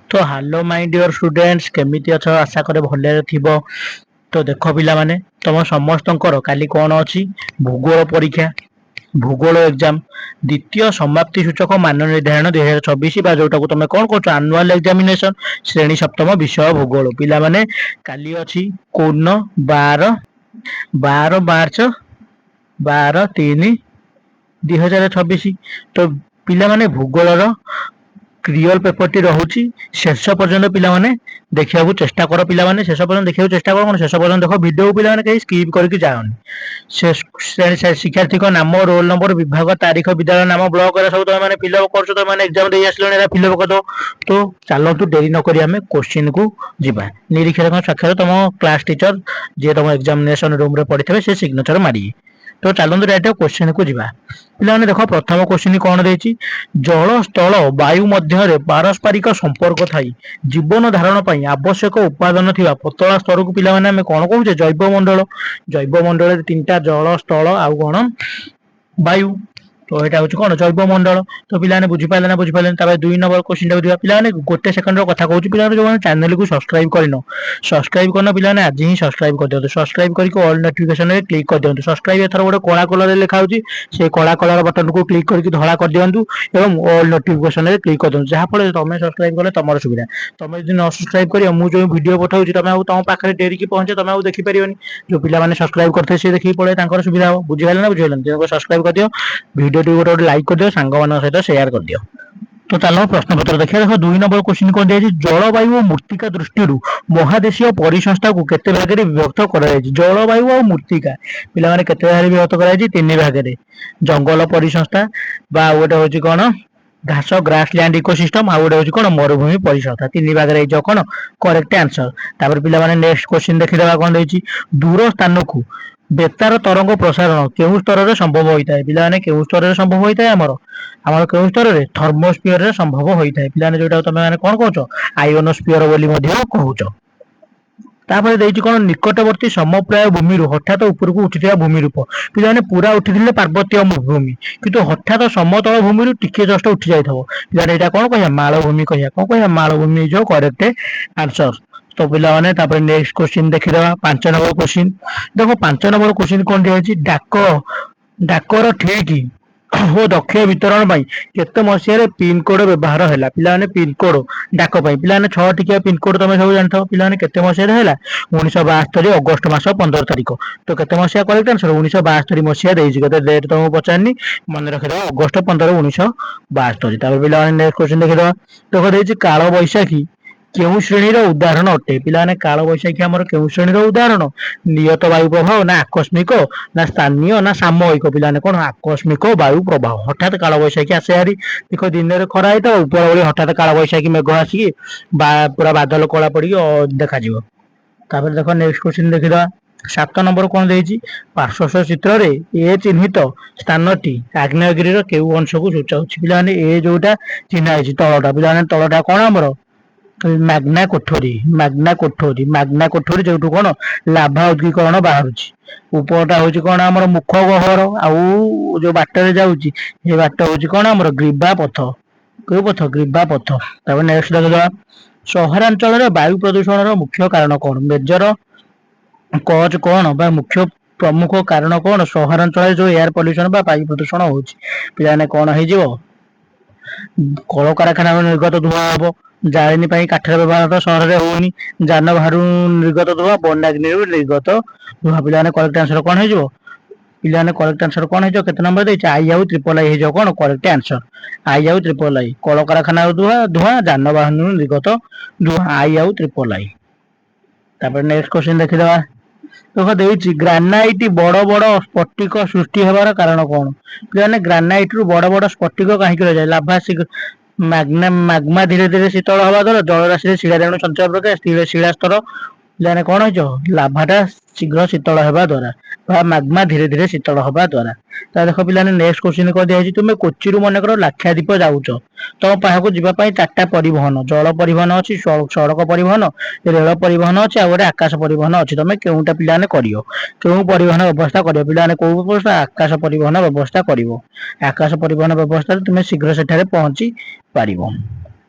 तो hello my dear students केमिति अछ आशा करे भले थिबो। तो देखो पिला माने तुम समस्तंकर काली कौन अछि भूगोल परीक्षा भूगोल एग्जाम द्वितीय समाप्ति सूचक मान निर्धारण 2024 बा जोटा को तुम कौन कह एनुअल एग्जामिनेशन श्रेणी सप्तम विषय भूगोल पिला माने काली अछि कोन 12 मार्च 12/3/2026 तो पिला माने भूगोल क्रियल पेपर टी रहुची शेष पर्यंत पिला माने देखिया चेष्टा कर पिला माने शेष पर्यंत देखिया चेष्टा कर शेष पर्यंत देखो वीडियो पिला माने कहीं स्किप करके जाओनी शिक्षार्थी नाम रोल नंबर विभाग तारीख विद्यालय नाम ब्लॉक सब तुम मैंने फिलअप कर एग्जाम दे आसले फिलअप कर दो। तो चलतु डेरी नक आम क्वेश्चन को जीवा निरीक्षक साक्षर तुम क्लास टीचर जी तुम एग्जामिनेशन रूम रे पढ़ी से सिग्नेचर मारी। तो चलतु डायरेक्ट क्वेश्चन को जीवा पिला देख प्रथम क्वेश्चन कौन देछि जल स्थल वायु मध्य पारस्परिक संपर्क थाई जीवन धारण पई आवश्यक उपादान थिबा पतला स्तर को पिला माने कौन कहूचे जैव मंडल तीनटा जल स्थल आउ कौन वायु तो यहाँ हूँ कौन जैव मंडल। तो पिलाने बुझीपारे ना बुझीपारे दुई नंबर क्वेश्चन टाइम पिलाने गोटे सेकंड कथा कहूँ पिला जो चैनल को सब्सक्राइब करन सब्सक्राइब करना पिलाने आज ही सब्सक्राइब कर दिखाँ सब्सक्राइब करके ऑल नोटिफिकेशन में क्लिक कर दिखाँ सब्सक्राइब एथर गोटे कला कलर लिखा होची से कला कलर बटन को क्लिक करके धड़ा कर दिंतु एवं ऑल नोटिफिकेशन में क्लिक कर दिखाँ जहाँफल तुम सब्सक्राइब कले तुम सुविधा तुम जो न सब्सक्राइब कर मुझे वीडियो पठाऊँ तुम तुम पाखे डेरी की पहुंचे तुम देखिपार जो पिला सब्सक्राइब करते सी देखिए पड़े सुविधा हो बुझीगले ना बुझीगले सब्सक्राइब कर दियो वीडियो टी गोटे लाइक कर दियो सांग मान सहित शेयर कर दियो। तो चलो प्रश्न पत्र देखिए देखो दुई नंबर क्वेश्चन कौन दिया जलवायु और मूर्तिका दृष्टि महादेशीय परिसंस्था को केते भाग में विभक्त कर जलवायु और मूर्तिका पिला माने केते भाग में विभक्त कर तीन भाग में जंगल परिसंस्था बा गोटे हूँ कौन घास ग्रासलैंड इकोसिस्टम आ गोटे हूँ कौन मरुभूमि परिसंस्था तीन भाग में कौन करेक्ट आंसर। तापर पिला माने नेक्स्ट क्वेश्चन देखिदेबा कौन देछि दूर स्थान को बेतार तरंग प्रसारण केउ स्तर में संभव होता है पिला माने केउ स्तर में संभव होता है आमर केउ स्तर में थर्मोस्फीयर रे संभव होता है पिला जोटा तुम माने कौन कहूच आयोनोस्फीयर बोली मध्य कहूच। तापर देछि कोन निकटवर्ती समप्राय भूमि हठात ऊपर को उठिथिया भूमि रूप पिला माने पूरा उठिथिले पार्वतीय भूमि किंतु हठात समतल भूमि टिके जस्ट उठी जाइथबो पिला एटा कोन कहया मालभूमि कहया कोन कहया मालभूमि जो करेक्ट आंसर। तो पिला माने तापर नेक्स्ट क्वेश्चन देखिदेबा 5 नंबर क्वेश्चन देखो 5 नंबर क्वेश्चन कोन दिया डाकर ठीक हो दक्ष वितरण केते मसीह पिनकोड व्यवहार है पिला पिन कोड डाक पिला 6 टिकिया पिनकोड तुम सब जानते पिला केते मसीह है 1972 अगस्ट मास 15 तारिख। तो केते मसीहा करेक्ट आंसर 1972 मसीहा केते डेट तुमको पचारनी मन रखिद अगस्ट 15 1972। पिला नेक्स्ट क्वेश्चन देखिए देखो देखिए काल बैशाखी केउ श्रेणीर उदाहरण अटे पिला काल बैशाखी आमर केउ श्रेणीर उदाहरण नियत वायु प्रभाव ना आकस्मिक ना स्थानीय ना सामयिक पिला कौन आकस्मिक वायु प्रभाव हठात काल बैशाखी आसे हारी देखो दिन में खरा है तो ऊपर बड़ी हठात काल बैशाखी मेघ आसिकी पूरा बादल कला पड़ी देखा देखो नेक्स्ट क्वेश्चन देखिदा 7 नंबर कौन देछि पार्श्व चित्र रे ए चिन्हित स्थानटी आग्नेयगिरी केउ अंश को सूचाउछि पिला ए जोटा चिन्ह है तलटा पिला तलटा कौन आमर मैग्ना कोठरी जो कौन लाभा उद्गीकरण बाहर उपरटा हूँ कौन आम मुख गहर आउ जो बाटर जाऊँगी ये बाट हूँ कौन आम ग्रीवा पथ क्यों पथ ग्रीवा पथ। नेक्स्ट देखा सहरांचल वायु प्रदूषण मुख्य कारण कौन मेजर कज कौन बा मुख्य प्रमुख कारण कौन सहरांचल जो एयर पॉल्यूशन बा वायु प्रदूषण हो पे कौन हो कल कारखाना निर्गत धुआं हम जालेनी काठर व्यवहार तो सहर में होनी जान बाहर निर्गत धुआं बन्याग्नि निर्गत धुआं पिला करेक्ट आंसर कौन हो पिला करेक्ट आंसर कौन हो केते नंबर देछि आई आउ ट्रिपल आई हो कौन करेक्ट आंसर आई आउ ट्रिपल आई कल कारखाना धुआं जान बाहन निर्गत धुआं आई आउ ट्रिपल आई। नेक्स्ट क्वेश्चन देखिदेबा देखो देछि ग्रानाइट बड़ बड़ स्फटिक सृष्टि होबार कारण कौन पिला ग्रानाइट रु बड़ बड़ स्फटिक कहीं रह लाभा मैग्मा धीरे धीरे शीतल हवा द्वारा जलराशि शिलारेणु संचार प्रक्रिया शिला स्तर पिला कौन हो लाभाटा शीघ्र शीतल होगा द्वारा मैग्मा धीरे धीरे शीतल होगा द्वारा। देखो पिला नेक्स्ट क्वेश्चन कह दिया तुम कोची मनकर लाक्षाद्वीप जाऊच तुम पाखक जावाई 4टा परिवहन जल परिवहन अच्छी सड़क परिवहन रेल परिवहन अच्छी आ गए आकाश परिवहन अच्छी तुम केउटा पिलाने करियो केउ परिवहन व्यवस्था करियो पिलाने को व्यवस्था आकाश परिवहन व्यवस्था करियो आकाश परिवहन व्यवस्था तुम शीघ्र सेठारे पहुंची पारिबो।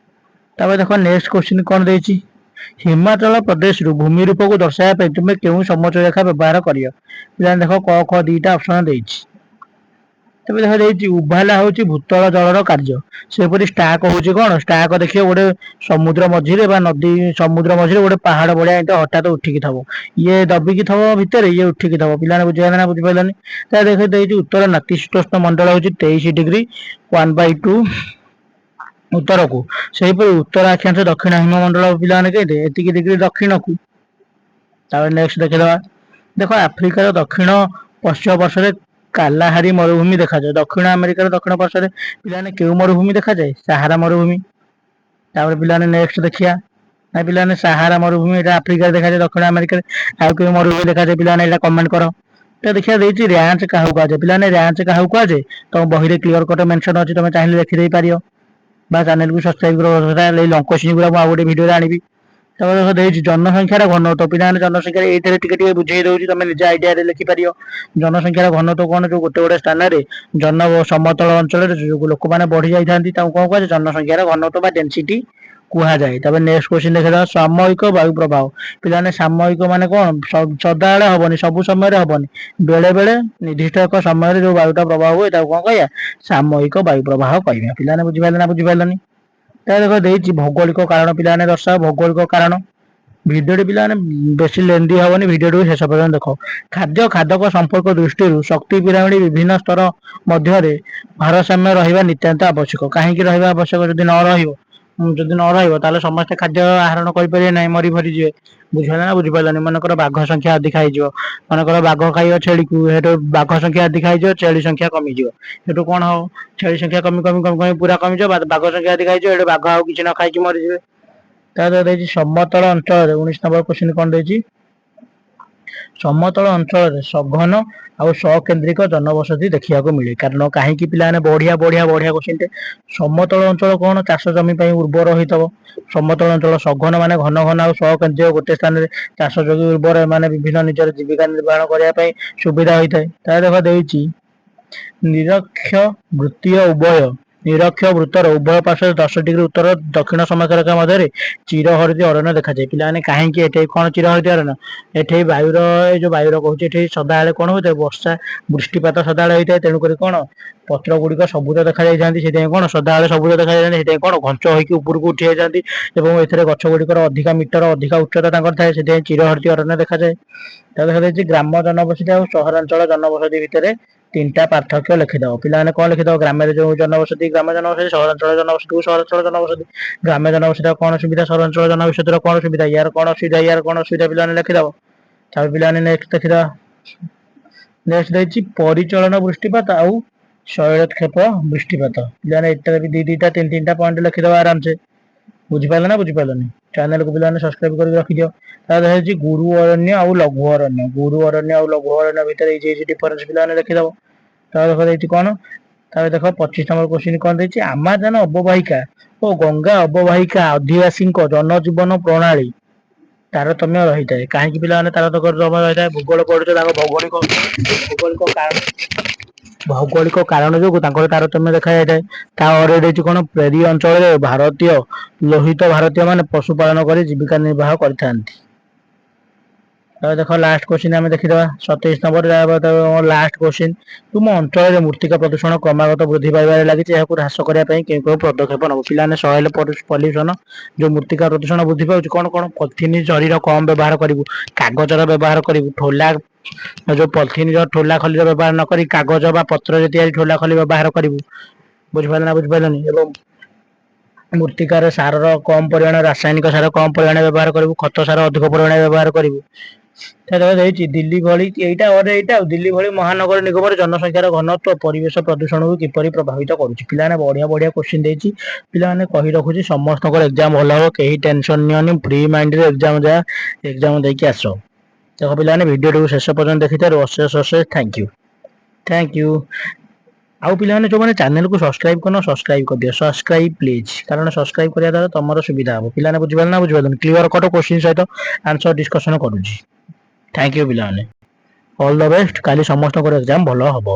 ତାପରେ ଦେଖ ନେକ୍ସଟ କ୍ୱେଶ୍ଚିନ୍ କଣ ଦେଇଛି, ହିମାଚଳ ପ୍ରଦେଶରୁ ଭୂମି ରୂପକୁ ଦର୍ଶାଇବା ପାଇଁ ତୁମେ କେଉଁ ସମୋଚ୍ଚ ରେଖା ବ୍ୟବହାର କରିବ? ପିଲାମାନେ ଦେଖ କ ଖ ଦିଟା ଅପସନ ଦେଇଛି। ତେବେ ଦେଖ ଦେଇଛି ଉଭାଲା ହଉଛି ଭୂତଳ ଜଳର କାର୍ଯ୍ୟ, ସେପରି ଷ୍ଟାକ ହଉଛି କଣ, ଷ୍ଟାକ ଦେଖିବ ଗୋଟେ ସମୁଦ୍ର ମଝିରେ ବା ନଦୀ ସମୁଦ୍ର ମଝିରେ ଗୋଟେ ପାହାଡ ଭଳିଆ ଏମିତି ହଠାତ୍ ଉଠିକି ଥବ, ଇଏ ଦବିକି ଥବ ଭିତରେ, ଇଏ ଉଠିକି ଥବ। ପିଲାମାନେ ବୁଝିପାରିଲେ ନା ବୁଝିପାରିଲନି? ତା ଦେଖ ଦେଇଛି ଉତ୍ତର ନାତିଶୀତୋଷ୍ଣ ମଣ୍ଡଳ ହଉଛି 23 ଡିଗ୍ରୀ 1/2 ଉତ୍ତରକୁ, ସେହିପରି ଉତ୍ତର ଅକ୍ଷାଂଶ ଦକ୍ଷିଣ ହିମମଣ୍ଡଳ ପିଲାମାନେ କେତେ ଏତିକି ଡିଗ୍ରୀ ଦକ୍ଷିଣକୁ। ତାପରେ ନେକ୍ସଟ ଦେଖିଦବା, ଦେଖ ଆଫ୍ରିକାର ଦକ୍ଷିଣ ପଶ୍ଚିମ ପାର୍ଶ୍ୱରେ କାଲାହାରୀ ମରୁଭୂମି ଦେଖାଯାଏ, ଦକ୍ଷିଣ ଆମେରିକାର ଦକ୍ଷିଣ ପାର୍ଶ୍ୱରେ ପିଲାମାନେ କେଉଁ ମରୁଭୂମି ଦେଖାଯାଏ? ସାହାରା ମରୁଭୂମି। ତାପରେ ପିଲାମାନେ ନେକ୍ସଟ ଦେଖିବା, ନା ପିଲାମାନେ ସାହାରା ମରୁଭୂମି ଏଇଟା ଆଫ୍ରିକାରେ ଦେଖାଯାଏ, ଦକ୍ଷିଣ ଆମେରିକାରେ ଆଉ କେଉଁ ମରୁଭୂମି ଦେଖାଯାଏ ପିଲାମାନେ ଏଇଟା କମେଣ୍ଟ କର। ତ ଦେଖିବା ଦେଇଛି ର୍ୟାଞ୍ଚ କାହାକୁ କୁହାଯାଏ, ପିଲାମାନେ ର୍ୟାଞ୍ଚ କାହାକୁ କୁହାଯାଏ ତମ ବହିରେ କ୍ଲିୟର କଟ ମେନସନ ଅଛି, ତମେ ଚାହିଁଲେ ଦେଖିଦେଇ ପାରିବ ବା ଚ୍ୟାନେଲକୁ ସବସ୍କ୍ରାଇବ କର, ଲଙ୍ଗ କୋଶ୍ଚିନ୍ ଗୁରା ମୁଁ ଆଉ ଗୋଟେ ଭିଡିଓରେ ଆଣିବି। ତାପରେ ଦେଖ ଦେଇଛି ଜନସଂଖ୍ୟାର ଘନତ୍ୱ, ପିଲାମାନେ ଜନସଂଖ୍ୟା ଏଇଥିରେ ଟିକେ ଟିକେ ବୁଝେଇ ଦଉଛି, ତମେ ନିଜ ଆଇଡିଆରେ ଲେଖିପାରିବ। ଜନସଂଖ୍ୟାର ଘନତ୍ୱ କଣ, ଯୋଉ ଗୋଟେ ଗୋଟେ ସ୍ଥାନରେ ଜନ ସମତଳ ଅଞ୍ଚଳରେ ଯୋଉ ଲୋକମାନେ ବଢି ଯାଇଥାନ୍ତି ତାଙ୍କୁ କଣ କୁହାଯାଏ, ଜନସଂଖ୍ୟାର ଘନତ୍ୱ ବା ଡେନ୍ସିଟି କୁହାଯାଏ। ତାପରେ ନେକ୍ସଟ କ୍ୱେଶ୍ଚିନ୍ ଦେଖିବା, ସାମୟିକ ବାୟୁ ପ୍ରବାହ, ପିଲାମାନେ ସାମୟିକ ମାନେ କଣ, ସଦାବେଳେ ହବନି, ସବୁ ସମୟରେ ହବନି, ବେଳେ ବେଳେ ନିର୍ଦ୍ଦିଷ୍ଟ ଏକ ସମୟରେ ଯୋଉ ବାୟୁଟା ପ୍ରବାହ ହୁଏ ତାକୁ କଣ କହିବା, ସାମୟିକ ବାୟୁ ପ୍ରବାହ କହିବା। ପିଲାମାନେ ବୁଝିପାରିଲେ ନା ବୁଝିପାରିଲନି? ତା ଦେଖ ଦେଇଛି ଭୌଗୋଳିକ କାରଣ, ପିଲାମାନେ ଦର୍ଶାଅ ଭୌଗୋଳିକ କାରଣ। ଭିଡିଓଟି ପିଲାମାନେ ବେଶୀ ଲେନ୍ଦି ହବନି, ଭିଡିଓଟିକୁ ଶେଷ ପର୍ଯ୍ୟନ୍ତ ଦେଖ। ଖାଦ୍ୟ ଖାଦକ ସମ୍ପର୍କ ଦୃଷ୍ଟିରୁ ଶକ୍ତି ପିରାମିଡ ବିଭିନ୍ନ ସ୍ତର ମଧ୍ୟରେ ଭାରସାମ୍ୟ ରହିବା ନିତ୍ୟାନ୍ତ ଆବଶ୍ୟକ। କାହିଁକି ରହିବା ଆବଶ୍ୟକ, ଯଦି ନ ରହିବ ତାହେଲେ ସମସ୍ତେ ଖାଦ୍ୟ ଆହରଣ କରିପାରିବେ ନାହିଁ, ମରି ଫରି ଯିବେ। ବୁଝିପାରିଲ ନା ବୁଝିପାରିଲନି? ମନେକର ବାଘ ସଂଖ୍ୟା ଅଧିକା ହେଇଯିବ, ମନେକର ବାଘ ଖାଇବ ଛେଳିକୁ, ସେଠୁ ବାଘ ସଂଖ୍ୟା ଅଧିକା ହେଇଯିବ, ଛେଳି ସଂଖ୍ୟା କମିଯିବ, ସେଠୁ କଣ ହବ, ଛେଳି ସଂଖ୍ୟା କମି କମି କମି କମି ପୁରା କମିଯିବ, ବାଘ ସଂଖ୍ୟା ଅଧିକା ହେଇଯିବ, ଏଠୁ ବାଘ ଆଉ କିଛି ନ ଖାଇକି ମରିଯିବେ। ତାପରେ ଦେଇଛି ସମତଳ ଅଞ୍ଚଳରେ 19 ନମ୍ବର କ୍ୱେଶ୍ଚିନ୍ କଣ ଦେଇଛି, ସମତଳ ଅଞ୍ଚଳରେ ସଘନ ଆଉ ସକେନ୍ଦ୍ରିକ ଜନବସତି ଦେଖିବାକୁ ମିଳେ। କାରଣ କାହିଁକି ପିଲାମାନେ ବଢିଆ ବଢିଆ ବଢିଆ କ୍ୱେଶ୍ଚିନ୍ ଟେ। ସମତଳ ଅଞ୍ଚଳ କଣ, ଚାଷ ଜମି ପାଇଁ ଉର୍ବର ହେଇଥିବ। ସମତଳ ଅଞ୍ଚଳ ସଘନ ମାନେ ଘନ ଘନ ଆଉ ସକେନ୍ଦ୍ରିକ ଗୋଟେ ସ୍ଥାନରେ ଚାଷ ଯୋଗୀ ଉର୍ବର, ଏମାନେ ବିଭିନ୍ନ ନିଜର ଜୀବିକା ନିର୍ବାହନ କରିବା ପାଇଁ ସୁବିଧା ହୋଇଥାଏ। ତା ଦେଖ ଦେଇଛି ନିରକ୍ଷ ବୃତ୍ତୀୟ ଉଭୟ, ନିରକ୍ଷ ବୃତ୍ତର ଉଭୟ ପାର୍ଶ୍ୱରେ 10 ଡିଗ୍ରୀ ଉତ୍ତର ଦକ୍ଷିଣ ସମତରେଖା ମଧ୍ୟରେ ଚିରହରିତ ଅରଣ୍ୟ ଦେଖାଯାଏ। ପିଲାମାନେ କାହିଁକି ଏଠି କଣ ଚିରହରିତ ଅରଣ୍ୟ, ଏଠି ବାୟୁର ଏଇ ଯୋଉ ବାୟୁର କହୁଛି, ଏଠି ସଦାବେଳେ କଣ ହୋଇଥାଏ, ବର୍ଷା ବୃଷ୍ଟିପାତ ସଦାବେଳେ ହେଇଥାଏ, ତେଣୁକରି କଣ ପତ୍ର ଗୁଡିକ ସବୁଜ ଦେଖା ଯାଇଥାନ୍ତି, ସେଥିପାଇଁ କଣ ସଦାବେଳେ ସବୁଜ ଦେଖାଯାଇଥାନ୍ତି, ସେଥିପାଇଁ କଣ ଘଞ୍ଚ ହେଇକି ଉପରକୁ ଉଠି ଯାଇଥାନ୍ତି, ଏବଂ ଏଥିରେ ଗଛ ଗୁଡିକର ଅଧିକା ମିଟର ଅଧିକା ଉଚ୍ଚତା ତାଙ୍କର ଥାଏ, ସେଥିପାଇଁ ଚିରହରିତ ଅରଣ୍ୟ ଦେଖାଯାଏ। ତା ଦେଖାଯାଇଛି ଗ୍ରାମ ଜନବସତି ଆଉ ସହରାଞ୍ଚଳ ଜନବସତି ଭିତରେ 3ଟା ପାର୍ଥକ୍ୟ ଲେଖିଦବ। ପିଲାମାନେ କଣ ଲେଖିଦବ, ଗ୍ରାମରେ ଯୋଉ ଜନବସତି ଗ୍ରାମ ଜନବସତି, ସହରାଞ୍ଚଳ ଜନବସତିକୁ ସହରାଞ୍ଚଳ ଜନବସତି। ଗ୍ରାମ୍ୟ ଜନବସତିର କଣ ସୁବିଧା, ସହରାଞ୍ଚଳ ଜନବସତିର କଣ ସୁବିଧା, ୟାର କଣ ଅସୁବିଧା, ୟାର କଣ ଅସୁବିଧା, ପିଲାମାନେ ଲେଖିଦବ। ତାପରେ ପିଲାମାନେ ନେକ୍ସଟ ଦେଖିଦବା, ନେକ୍ସଟ ଦେଇଛି ପରିଚଳନ ବୃଷ୍ଟିପାତ ଆଉ ଶୈଳକ୍ଷେପ ବୃଷ୍ଟିପାତ। ପିଲାମାନେ ଏଟାରେ ବି ଦିଟା ତିନି ତିନିଟା ପଏଣ୍ଟ ଲେଖିଦବା ଆରାମସେ। ବୁଝିପାରିଲ ନା ବୁଝିପାରିଲନି? ଚ୍ୟାନେଲକୁ ପିଲାମାନେ ସବସ୍କ୍ରାଇବ କରିକି ରଖିଦିଅ। ତାପରେ ହେଇଛି ଗୁରୁ ଅରଣ୍ୟ ଆଉ ଲଘୁ ଅରଣ୍ୟ, ଗୁରୁ ଅରଣ୍ୟ ଆଉ ଲଘୁ ଅରଣ୍ୟ ଭିତରେ ଏଇ ଯେ ଡିଫରେନ୍ସ ପିଲାମାନେ ଲେଖିଦବ। ତାପରେ ଦେଖ ଦେଇଛି କଣ, ତାପରେ ଦେଖ 25 ନମ୍ବର କ୍ୱେଶ୍ଚିନ୍ କଣ ଦେଇଛି, ଆମାଜନ ଅବବାହିକା ଓ ଗଙ୍ଗା ଅବବାହିକା ଅଧିବାସୀଙ୍କ ଜନଜୀବନ ପ୍ରଣାଳୀ ତାରତମ୍ୟ ରହିଥାଏ। କାହିଁକି ପିଲାମାନେ ତାରତମ୍ୟ ରହିଥାଏ, ଭୂଗୋଳ ପଢୁଛ, ତାଙ୍କ ଭୌଗୋଳିକ କାରଣ ଯୋଗୁ ତାଙ୍କର ତାରତମ୍ୟ ଦେଖାଯାଇଥାଏ। ତା ଅରେ ଦେଇଛି କଣ, ପ୍ରେରୀ ଅଞ୍ଚଳରେ ଭାରତୀୟ ଲୋହିତ ଭାରତୀୟ ମାନେ ପଶୁପାଳନ କରି ଜୀବିକା ନିର୍ବାହ କରିଥାନ୍ତି। ତାପରେ ଦେଖ ଲାଷ୍ଟ କ୍ୱେଶ୍ଚିନ୍ ଆମେ ଦେଖିଦବା 27 ନମ୍ବର ଲାଷ୍ଟ କ୍ୱେଶ୍ଚିନ୍, ତୁମ ଅଞ୍ଚଳରେ ମୃତ୍ତିକା ପ୍ରଦୂଷଣ କ୍ରମାଗତ ବୃଦ୍ଧି ପାଇବାରେ ଲାଗିଛି, ଏହାକୁ ହ୍ରାସ କରିବା ପାଇଁ କେଉଁ କେଉଁ ପଦକ୍ଷେପ ନବ? ପିଲାମାନେ ସଏଲ ପଲ୍ୟୁସନ, ଯୋଉ ମୃତ୍ତିକା ପ୍ରଦୂଷଣ ବୃଦ୍ଧି ପାଉଛି, କଣ କଣ, ପଲିଥିନ ଜରିର କମ ବ୍ୟବହାର କରିବୁ, କାଗଜର ବ୍ୟବହାର କରିବୁ, ଠୋଲା ଯୋଉ ପଲିଥିନ ଠୋଲା ଖଲିର ବ୍ୟବହାର ନ କରି କାଗଜ ବା ପତ୍ରରେ ତିଆରି ଠୋଲା ଖଲି ବ୍ୟବହାର କରିବୁ। ବୁଝିପାରିଲ ନା ବୁଝିପାରିଲନି? ଏବଂ ମୃତ୍ତିକାରେ ସାରର କମ ପରିମାଣ, ରାସାୟନିକ ସାର କମ ପରିମାଣ ବ୍ୟବହାର କରିବୁ, ଖତ ସାର ଅଧିକ ପରିମାଣ ବ୍ୟବହାର କରିବୁ। ଦେଇଛି ଦିଲ୍ଲୀ ଭଳି ଏଇଟା ଆଉ ଦିଲ୍ଲୀ ଭଳି ମହାନଗର ନିଗମରେ ଜନସଂଖ୍ୟାର ଘନତ୍ୱ ପରିବେଶ ପ୍ରଦୂଷଣକୁ କିପରି ପ୍ରଭାବିତ କରୁଛି। ପିଲାମାନେ ବଢିଆ ବଢିଆ କ୍ୱେଶ୍ଚିନ୍ ଦେଇଛି। ପିଲାମାନେ କହି ରଖୁଛି, ସମସ୍ତଙ୍କର ଏକ୍ଜାମ ଭଲ ହବ, କେହି ଟେନସନ ନିଅନି, ଫ୍ରି ମାଇଣ୍ଡରେ ଏକ୍ଜାମ ଯା, ଏକ୍ଜାମ ଦେଇକି ଆସ। ଦେଖ ପିଲାମାନେ ଭିଡିଓଟିକୁ ଶେଷ ପର୍ଯ୍ୟନ୍ତ ଦେଖିଥିବାରୁ ଅଶେଷ ଅଶେଷ ଥ୍ୟାଙ୍କ ୟୁ, ଥ୍ୟାଙ୍କ ୟୁ। ଆଉ ପିଲାମାନେ ଯୋଉମାନେ ଚ୍ୟାନେଲକୁ ସବସ୍କ୍ରାଇବ କରିନ, ସବସ୍କ୍ରାଇବ କରିଦିଅ, ସବସ୍କ୍ରାଇବ ପ୍ଲିଜ, କାରଣ ସବସ୍କ୍ରାଇବ କରିବା ଦ୍ୱାରା ତମର ସୁବିଧା ହବ। ପିଲାମାନେ ବୁଝିପାରିଲେ ନା ବୁଝିପାରିଲନି? କ୍ଲିୟର କଟ କ୍ୱେଶ୍ଚିନ୍ ସହିତ ଆନ୍ସର ଡିସ୍କସନ କରୁଛି। ଥ୍ୟାଙ୍କ ୟୁ ପିଲାମାନେ, ଅଲ ଦ ବେଷ୍ଟ, କାଲି ସମସ୍ତଙ୍କର ଏକ୍ଜାମ ଭଲ ହବ।